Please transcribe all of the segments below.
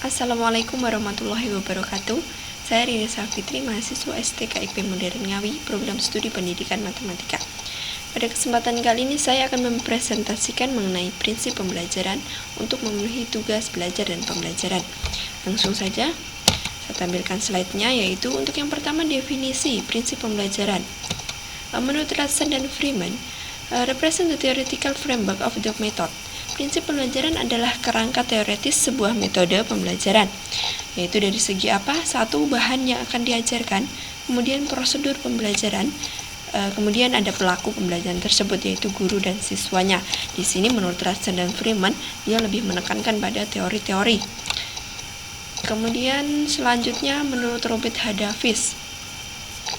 Assalamualaikum warahmatullahi wabarakatuh. Saya Rina Safitri, mahasiswa STKIP Modern Ngawi, program studi pendidikan matematika. Pada kesempatan kali ini saya akan mempresentasikan mengenai prinsip pembelajaran untuk memenuhi tugas belajar dan pembelajaran. Langsung saja, saya tampilkan slide-nya, yaitu untuk yang pertama definisi prinsip pembelajaran. Menurut Ratson dan Freeman, represent the theoretical framework of the method. Prinsip pembelajaran adalah kerangka teoretis sebuah metode pembelajaran, yaitu dari segi apa? Satu, bahan yang akan diajarkan, kemudian prosedur pembelajaran, kemudian ada pelaku pembelajaran tersebut, yaitu guru dan siswanya. Di sini menurut Ratson dan Freeman, dia lebih menekankan pada teori-teori. Kemudian selanjutnya menurut Robert Hadavis,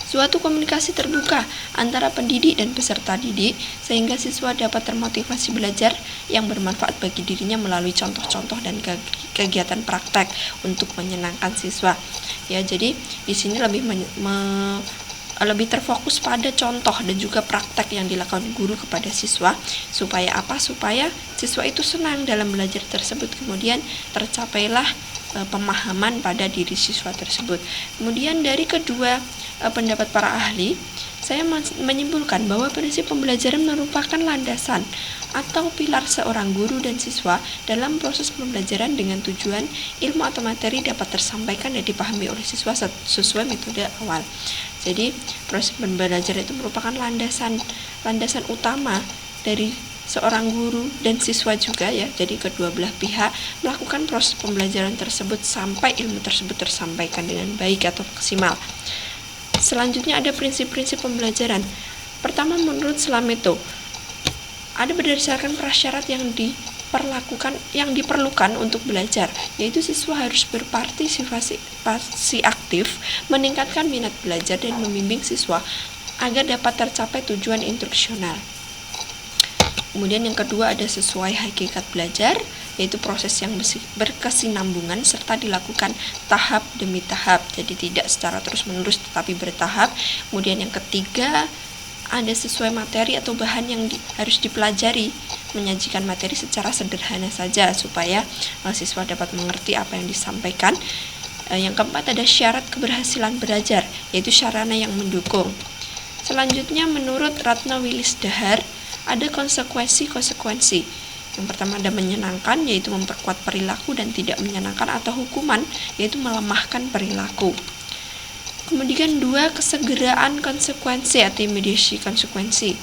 suatu komunikasi terbuka antara pendidik dan peserta didik sehingga siswa dapat termotivasi belajar yang bermanfaat bagi dirinya melalui contoh-contoh dan kegiatan praktek untuk menyenangkan siswa. Ya, jadi di sini lebih terfokus pada contoh dan juga praktek yang dilakukan guru kepada siswa. Supaya apa? Supaya siswa itu senang dalam belajar tersebut, kemudian tercapailah pemahaman pada diri siswa tersebut. Kemudian dari kedua pendapat para ahli, saya menyimpulkan bahwa prinsip pembelajaran merupakan landasan atau pilar seorang guru dan siswa dalam proses pembelajaran dengan tujuan ilmu atau materi dapat tersampaikan dan dipahami oleh siswa sesuai metode awal. Jadi proses pembelajaran itu merupakan landasan utama dari seorang guru dan siswa juga, ya. Jadi kedua belah pihak melakukan proses pembelajaran tersebut sampai ilmu tersebut tersampaikan dengan baik atau maksimal. Selanjutnya ada prinsip-prinsip pembelajaran. Pertama, menurut Slameto, ada berdasarkan prasyarat yang diperlukan untuk belajar, yaitu siswa harus berpartisipasi aktif, meningkatkan minat belajar dan membimbing siswa agar dapat tercapai tujuan instruksional. Kemudian yang kedua ada sesuai hakikat belajar, yaitu proses yang berkesinambungan serta dilakukan tahap demi tahap, jadi tidak secara terus-menerus tetapi bertahap. Kemudian yang ketiga ada sesuai materi atau bahan yang harus dipelajari, menyajikan materi secara sederhana saja supaya siswa dapat mengerti apa yang disampaikan. Yang keempat ada syarat keberhasilan belajar, yaitu sarana yang mendukung. Selanjutnya menurut Ratna Willis Dahar ada konsekuensi. Yang pertama ada menyenangkan, yaitu memperkuat perilaku, dan tidak menyenangkan atau hukuman, yaitu melemahkan perilaku. Kemudian dua, kesegeraan konsekuensi atau immediacy konsekuensi.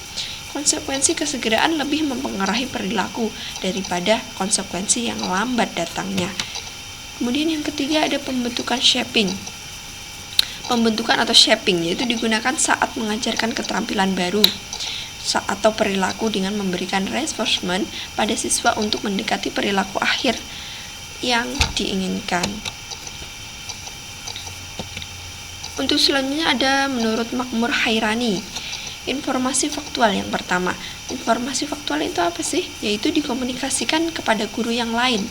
Konsekuensi kesegeraan lebih mempengaruhi perilaku daripada konsekuensi yang lambat datangnya. Kemudian yang ketiga ada pembentukan shaping. Pembentukan atau shaping yaitu digunakan saat mengajarkan keterampilan baru atau perilaku dengan memberikan reinforcement pada siswa untuk mendekati perilaku akhir yang diinginkan. Untuk selanjutnya ada menurut Makmur Hairani, informasi faktual. Yang pertama, informasi faktual itu apa sih? Yaitu dikomunikasikan kepada guru yang lain.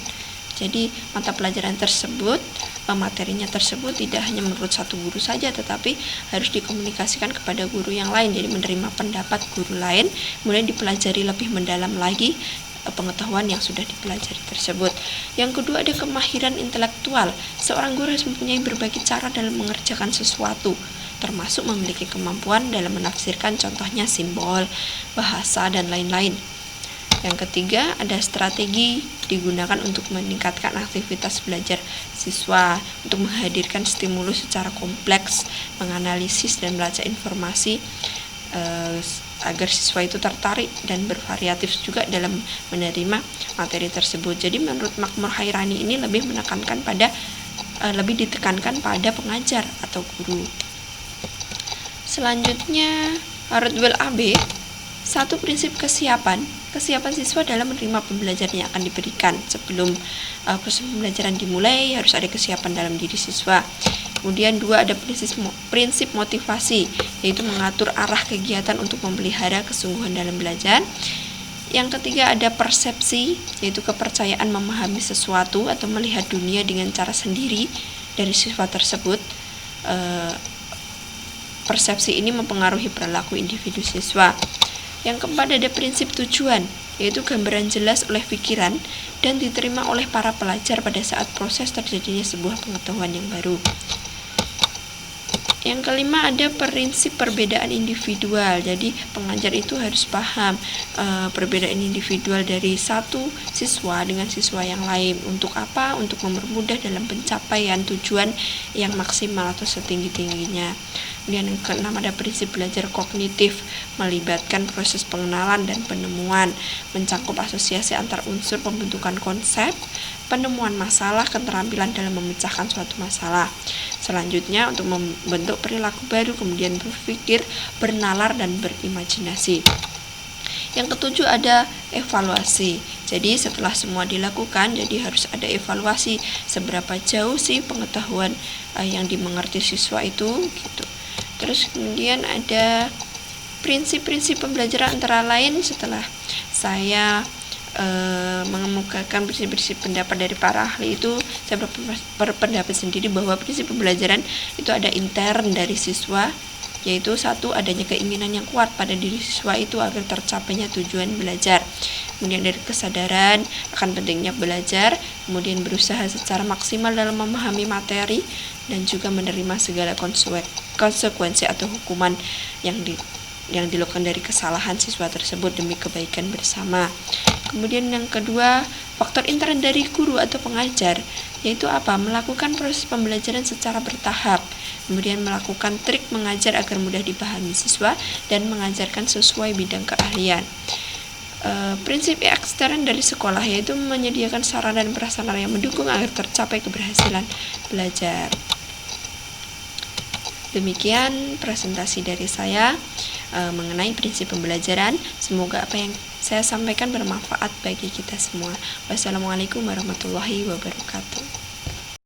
Jadi mata pelajaran tersebut, materinya tersebut tidak hanya menurut satu guru saja, tetapi harus dikomunikasikan kepada guru yang lain. Jadi menerima pendapat guru lain, kemudian dipelajari lebih mendalam lagi pengetahuan yang sudah dipelajari tersebut. Yang kedua ada kemahiran intelektual. Seorang guru harus mempunyai berbagai cara dalam mengerjakan sesuatu, termasuk memiliki kemampuan dalam menafsirkan, contohnya simbol, bahasa, dan lain-lain. Yang ketiga ada strategi, digunakan untuk meningkatkan aktivitas belajar siswa, untuk menghadirkan stimulus secara kompleks, menganalisis dan membaca informasi agar siswa itu tertarik dan bervariatif juga dalam menerima materi tersebut. Jadi menurut Makmur Hairani ini lebih ditekankan pada pengajar atau guru. Selanjutnya Rodwell AB, satu prinsip kesiapan siswa dalam menerima pembelajaran yang akan diberikan. Sebelum proses pembelajaran dimulai harus ada kesiapan dalam diri siswa. Kemudian dua ada prinsip motivasi, yaitu mengatur arah kegiatan untuk memelihara kesungguhan dalam belajar. Yang ketiga ada persepsi, yaitu kepercayaan memahami sesuatu atau melihat dunia dengan cara sendiri dari siswa tersebut. Persepsi ini mempengaruhi perilaku individu siswa. Yang keempat ada prinsip tujuan, yaitu gambaran jelas oleh pikiran dan diterima oleh para pelajar pada saat proses terjadinya sebuah pengetahuan yang baru. Yang kelima ada prinsip perbedaan individual. Jadi pengajar itu harus paham perbedaan individual dari satu siswa dengan siswa yang lain. Untuk apa? Untuk mempermudah dalam pencapaian tujuan yang maksimal atau setinggi-tingginya. Kemudian yang keenam ada prinsip belajar kognitif, melibatkan proses pengenalan dan penemuan, mencakup asosiasi antar unsur pembentukan konsep, penemuan masalah, keterampilan dalam memecahkan suatu masalah. Selanjutnya untuk membentuk perilaku baru, kemudian berpikir, bernalar, dan berimajinasi. Yang ketujuh ada evaluasi. Jadi setelah semua dilakukan, jadi harus ada evaluasi seberapa jauh sih pengetahuan yang dimengerti siswa itu gitu. Terus kemudian ada prinsip-prinsip pembelajaran antara lain setelah saya mengemukakan prinsip-prinsip pendapat dari para ahli itu, saya berpendapat sendiri bahwa prinsip pembelajaran itu ada intern dari siswa, yaitu satu, adanya keinginan yang kuat pada diri siswa itu agar tercapainya tujuan belajar. Kemudian dari kesadaran akan pentingnya belajar, kemudian berusaha secara maksimal dalam memahami materi dan juga menerima segala konsekuensi atau hukuman yang dilakukan dari kesalahan siswa tersebut demi kebaikan bersama. Kemudian yang kedua, faktor intern dari guru atau pengajar, yaitu apa? Melakukan proses pembelajaran secara bertahap, kemudian melakukan trik mengajar agar mudah dipahami siswa dan mengajarkan sesuai bidang keahlian. Prinsip ekstern dari sekolah yaitu menyediakan sarana dan prasarana yang mendukung agar tercapai keberhasilan belajar. Demikian presentasi dari saya mengenai prinsip pembelajaran. Semoga apa yang saya sampaikan bermanfaat bagi kita semua. Wassalamualaikum warahmatullahi wabarakatuh.